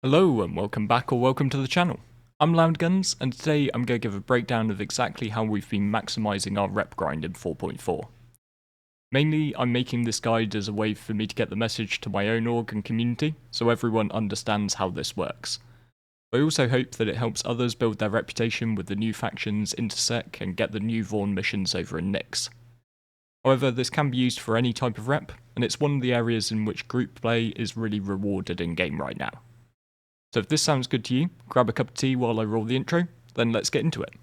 Hello and welcome back or welcome to the channel. I'm Loudguns and today I'm going to give a breakdown of exactly how we've been maximising our rep grind in 4.4. Mainly I'm making this guide as a way for me to get the message to my own org and community so everyone understands how this works. I also hope that it helps others build their reputation with the new factions Intersec and get the new Vaughn missions over in Nyx. However, this can be used for any type of rep and it's one of the areas in which group play is really rewarded in game right now. So if this sounds good to you, grab a cup of tea while I roll the intro, then let's get into it.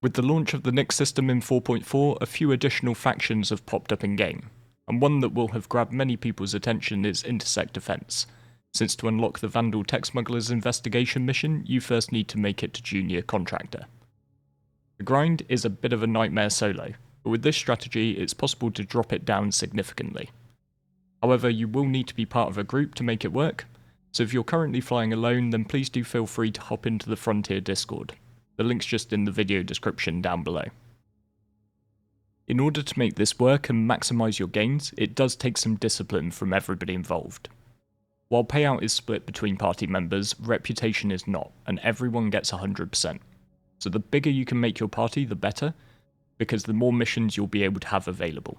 With the launch of the Nyx system in 4.4, a few additional factions have popped up in game, and one that will have grabbed many people's attention is Intersec Defence, since to unlock the Vandal Tech Smugglers investigation mission, you first need to make it to Junior Contractor. The grind is a bit of a nightmare solo, but with this strategy it's possible to drop it down significantly. However, you will need to be part of a group to make it work, so if you're currently flying alone then please do feel free to hop into the Frontier Discord. The link's just in the video description down below. In order to make this work and maximise your gains, it does take some discipline from everybody involved. While payout is split between party members, reputation is not, and everyone gets 100%. So the bigger you can make your party, the better, because the more missions you'll be able to have available.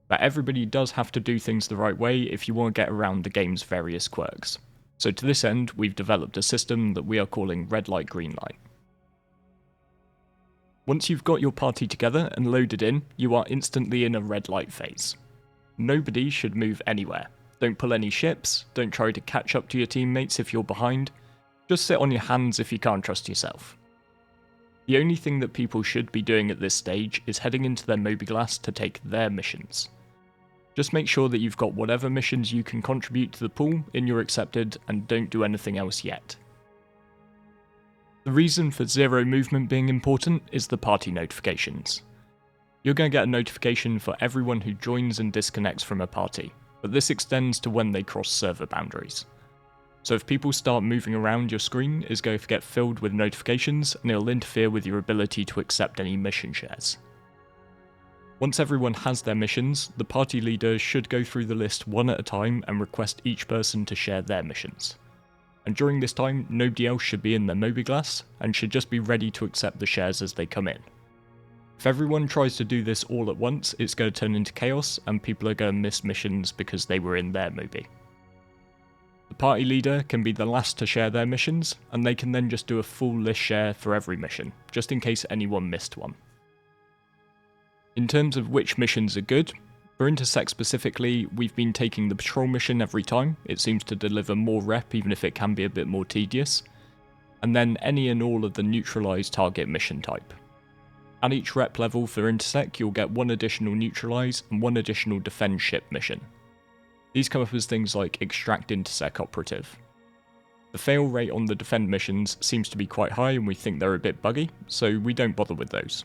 But everybody does have to do things the right way if you want to get around the game's various quirks. So to this end, we've developed a system that we are calling Red Light Green Light. Once you've got your party together and loaded in, you are instantly in a red light phase. Nobody should move anywhere. Don't pull any ships, don't try to catch up to your teammates if you're behind, just sit on your hands if you can't trust yourself. The only thing that people should be doing at this stage is heading into their mobiGlas to take their missions. Just make sure that you've got whatever missions you can contribute to the pool in your accepted and don't do anything else yet. The reason for zero movement being important is the party notifications. You're going to get a notification for everyone who joins and disconnects from a party, but this extends to when they cross server boundaries. So if people start moving around, your screen is going to get filled with notifications and it'll interfere with your ability to accept any mission shares. Once everyone has their missions, the party leader should go through the list one at a time and request each person to share their missions. And during this time, nobody else should be in their mobiGlas and should just be ready to accept the shares as they come in. If everyone tries to do this all at once, it's going to turn into chaos and people are going to miss missions because they were in their mobi. The party leader can be the last to share their missions, and they can then just do a full list share for every mission, just in case anyone missed one. In terms of which missions are good, for Intersec specifically, we've been taking the patrol mission every time. It seems to deliver more rep even if it can be a bit more tedious. And then any and all of the neutralise target mission type. At each rep level for Intersec, you'll get one additional neutralise and one additional defend ship mission. These come up as things like extract Intersec operative. The fail rate on the defend missions seems to be quite high and we think they're a bit buggy, so we don't bother with those.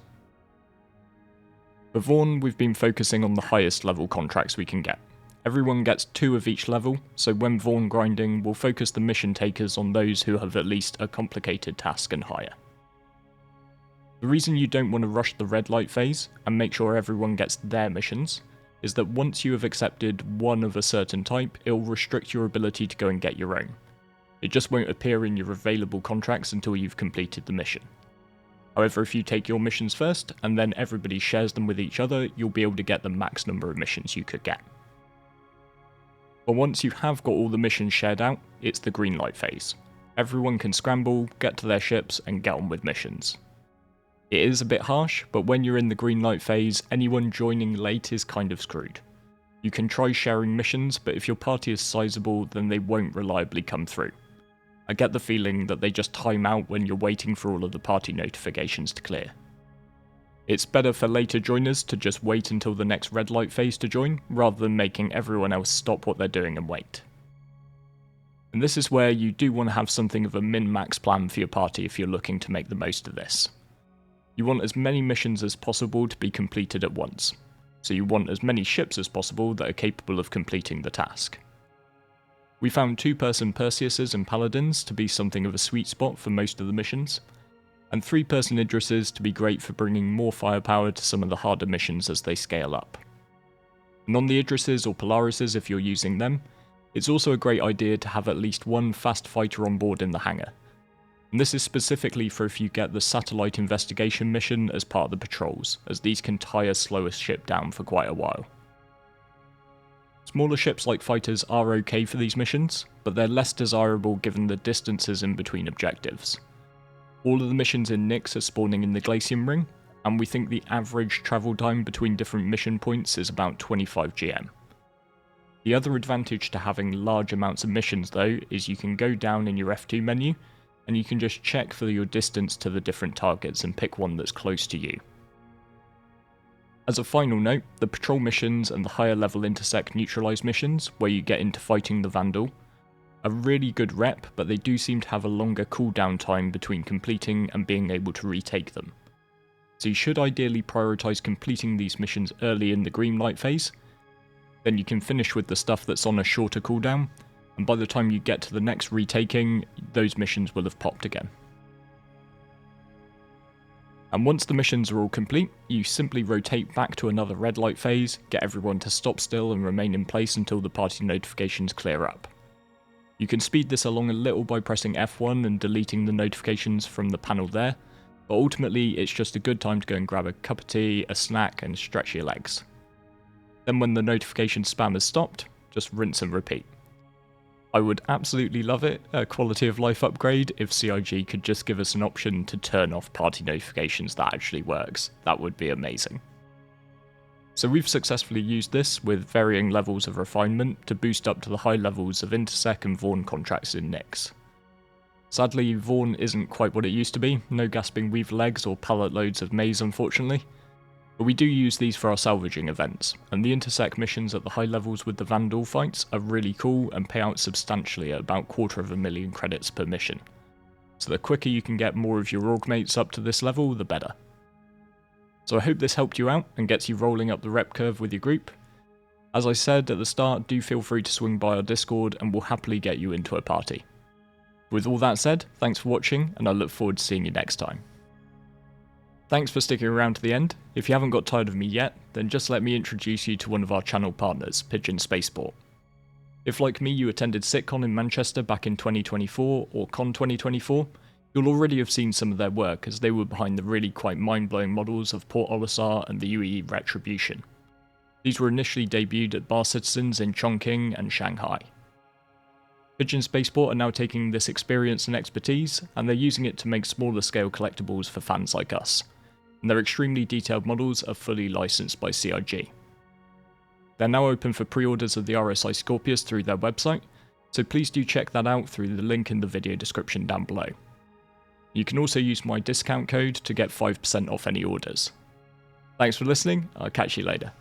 For Vaughn, we've been focusing on the highest level contracts we can get. Everyone gets 2 of each level, so when Vaughn grinding, we'll focus the mission takers on those who have at least a complicated task and higher. The reason you don't want to rush the red light phase, and make sure everyone gets their missions, is that once you have accepted one of a certain type, it will restrict your ability to go and get your own. It just won't appear in your available contracts until you've completed the mission. However, if you take your missions first, and then everybody shares them with each other, you'll be able to get the max number of missions you could get. But once you have got all the missions shared out, it's the green light phase. Everyone can scramble, get to their ships, and get on with missions. It is a bit harsh, but when you're in the green light phase, anyone joining late is kind of screwed. You can try sharing missions, but if your party is sizable, then they won't reliably come through. I get the feeling that they just time out when you're waiting for all of the party notifications to clear. It's better for later joiners to just wait until the next red light phase to join, rather than making everyone else stop what they're doing and wait. And this is where you do want to have something of a min-max plan for your party if you're looking to make the most of this. You want as many missions as possible to be completed at once, so you want as many ships as possible that are capable of completing the task. We found 2-person Perseuses and Paladins to be something of a sweet spot for most of the missions, and 3-person Idrises to be great for bringing more firepower to some of the harder missions as they scale up. And on the Idrises or Polarises, if you're using them, it's also a great idea to have at least one fast fighter on board in the hangar. And this is specifically for if you get the satellite investigation mission as part of the patrols, as these can tie a slower ship down for quite a while. Smaller ships like fighters are okay for these missions, but they're less desirable given the distances in between objectives. All of the missions in Nyx are spawning in the Glacium Ring, and we think the average travel time between different mission points is about 25 GM. The other advantage to having large amounts of missions though is you can go down in your F2 menu, and you can just check for your distance to the different targets and pick one that's close to you. As a final note, the patrol missions and the higher level Intersec neutralize missions, where you get into fighting the Vandal, are really good rep, but they do seem to have a longer cooldown time between completing and being able to retake them. So you should ideally prioritise completing these missions early in the green light phase, then you can finish with the stuff that's on a shorter cooldown, and by the time you get to the next retaking, those missions will have popped again. And once the missions are all complete, you simply rotate back to another red light phase, get everyone to stop still and remain in place until the party notifications clear up. You can speed this along a little by pressing F1 and deleting the notifications from the panel there, but ultimately it's just a good time to go and grab a cup of tea, a snack and stretch your legs. Then when the notification spam is stopped, just rinse and repeat. I would absolutely love it, a quality of life upgrade, if CIG could just give us an option to turn off party notifications that actually works. That would be amazing. So we've successfully used this with varying levels of refinement to boost up to the high levels of Intersec and Vaughn contracts in Nyx. Sadly, Vaughn isn't quite what it used to be, no gasping weave legs or pallet loads of maize unfortunately. But we do use these for our salvaging events, and the Intersec missions at the high levels with the Vandal fights are really cool and pay out substantially at about 250,000 credits per mission. So the quicker you can get more of your org mates up to this level, the better. So I hope this helped you out and gets you rolling up the rep curve with your group. As I said at the start, do feel free to swing by our Discord and we'll happily get you into a party. With all that said, thanks for watching and I look forward to seeing you next time. Thanks for sticking around to the end. If you haven't got tired of me yet, then just let me introduce you to one of our channel partners, Pigeon Spaceport. If like me you attended SitCon in Manchester back in 2024 or Con 2024, you'll already have seen some of their work as they were behind the really quite mind-blowing models of Port Olisar and the UE Retribution. These were initially debuted at Bar Citizens in Chongqing and Shanghai. Pigeon Spaceport are now taking this experience and expertise, and they're using it to make smaller scale collectibles for fans like us. And their extremely detailed models are fully licensed by CIG. They're now open for pre-orders of the RSI Scorpius through their website, so please do check that out through the link in the video description down below. You can also use my discount code to get 5% off any orders. Thanks for listening, I'll catch you later.